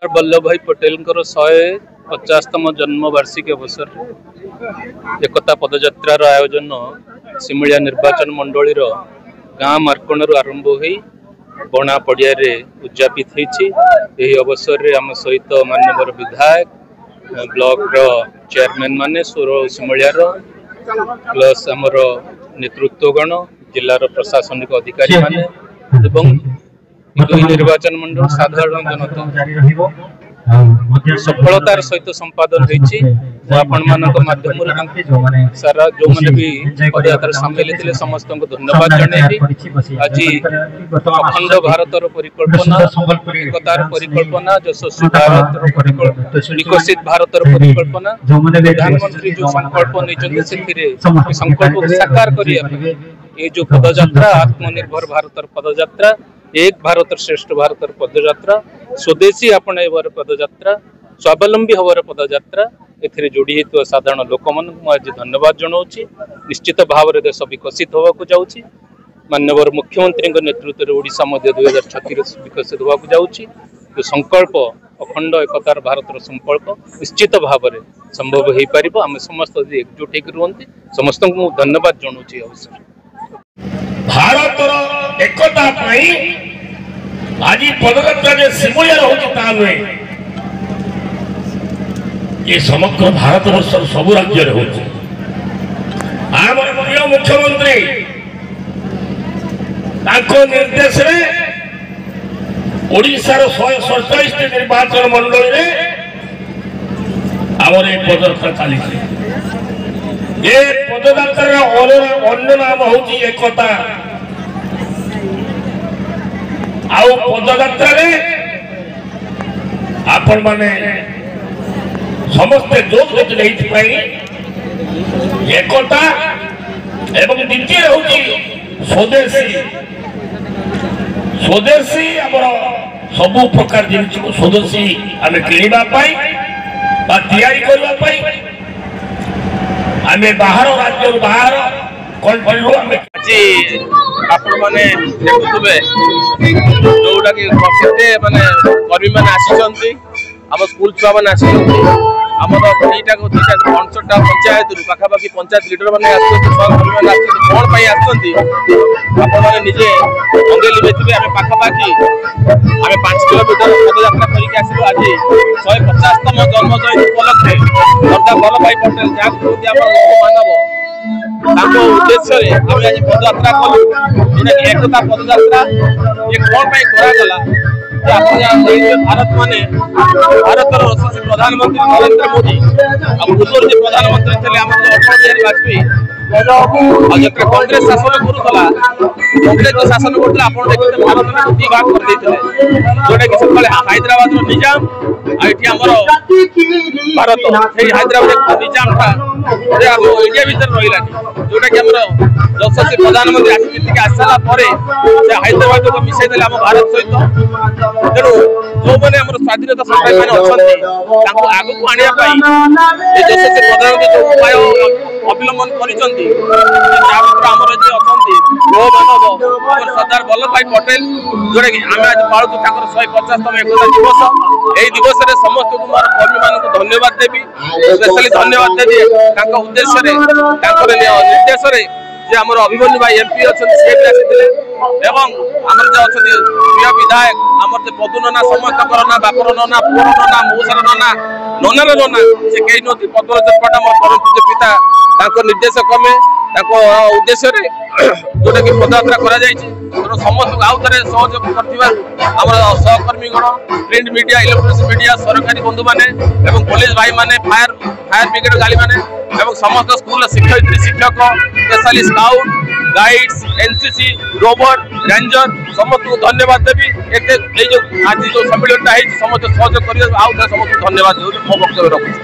सरदार वल्लभ भाई पटेल 150तम जन्मवार्षिकी अवसर एकता पदयात्रार आयोजन सिमुलिया निर्वाचन मंडली गाँ मार्कणरू आरंभ हो बणा पड़िया उद्यापित होती अवसर में आम सहित माननीय विधायक ब्लॉक चेयरमैन माने सिमुलियार प्लस आमर नेतृत्वगण जिलार प्रशासनिक अधिकारी माने निर्वाचन मंडल साधारण जनता सफलतार सहित संपादन माध्यम सारा जो मैंने भी पदयात्रा सामिल थे समस्त को धन्यवाद जनइबी। आज अखंड भारतर परिकल्पना एकतार परिकल्पना यशस्वी भारत विकसित भारतर परिकल्पना प्रधानमंत्री जो संकल्प नहीं संकल्प को साकार करने ये जो पदयात्रा आत्मनिर्भर भारतर पदयात्रा एक भारत श्रेष्ठ भारतर पदयात्रा स्वदेशी अपनाइबार पदयात्रा स्वावलंबी हबार पदयात्रा ए जोड़ी होता साधारण लोक मन आज धन्यवाद जनाऊँगी। निश्चित भाव में देश विकसित होगा जाऊँगी माननीय मुख्यमंत्री नेतृत्व में ओडिशा 2036 विकसित होगा जाऊँगी। जो संकल्प अखंड एकतार भारतर संकल्प निश्चित भाव में संभव हो पार आम समस्त एकजुट होती समस्त को धन्यवाद जनाऊँगी। अवसर भारत एकता आज पदयात्रा सिमुलिया होवे ये समग्र भारत वर्ष सबु राज्य आम प्रिय मुख्यमंत्री निर्देश ओडिशार 147 निर्वाचन मंडल आमर पदयात्रा चली ये पदयात्रा अन्य नाम हूँ एकता आउ पदयात्रा आपण माने समस्ते जोग एकता एवं द्वितीय हूँ स्वदेशी स्वदेशी आमर सबु प्रकार जिनिस को स्वदेशी आम किणापी आम बाहर राज्य बाहर कंट्री आपण मैंने देखुवे जोटा कि माने कर्मी मैंने आसी आम स्कूल छुआ मैंने आसी आम दुईटा 65टा पंचायत पाखापाखि पंचायत लीडर मैंने कौन आजे अंगे लिखे आम पाखापाखि आम 5 किलोमीटर पदयात्रा करके आसलु। आज 150तम जन्म जयंती उपलक्षे सरदार वल्लभ भाई पटेल जहाँ मानव उद्देश्य आज पदयात्रा कलु जोटा कि एकता पदयात्रा ये कौन कराला भारत माने भारतर यशस्वी प्रधानमंत्री नरेंद्र मोदी पूर्व जो प्रधानमंत्री थे अटल बिहारी वाजपेयी जो कांग्रेस शासन करूला कांग्रेस जो शासन करते आप देखते भारत में 2 भाग कर जोटा कि सब हैदराबाद निजाम आमर भारत से हैदराबाद निजाम था इंडिया भर रही जोटा कि यशस्वी प्रधानमंत्री आसला हैदराबाद को मिसाई आम भारत सहित तेणु जो मैंने स्वाधीनता संग्रामी मैंने अच्छा आग को आने यशस्वी प्रधानमंत्री जो उपाय अवलंबन कर सरदार वल्लभ भाई पटेल जोटा कि आम आज पालू 150तम एकता दिवस यही दिवस में समस्त मोर कर्मी मान धन्यवाद देवी स्पेशली धन्यवाद देवी उद्देश्य निर्देश जे आम अभिमन्यु भाई एमपी अच्छा सी भी आसी आमर जो अच्छा प्रिय विधायक आमर जो पदु नना समस्त ना बापर नना पुअर नना मौसार नना ननार नना से कई नदी पद्म चटपटा मोर परंतु पिता निर्देश क्रमे उद्देश्य जोटा कि पदयात्रा करा समस्त आउ थे सहयोग कर सहकर्मीगण प्रिंट मीडिया इलेक्ट्रोनिक्स मीडिया सरकारी बंधु मैंने पुलिस भाई मैंने फायर ब्रिगेड गाड़ी मैंने समस्त स्कूल शिक्षयित्री शिक्षक specially scout guides NCC rover ranger समस्त को धन्यवाद देवी जो आज जो सम्मेलन समस्त सहयोग कर समस्त धन्यवाद मो वक्तव्य रखुच्छी।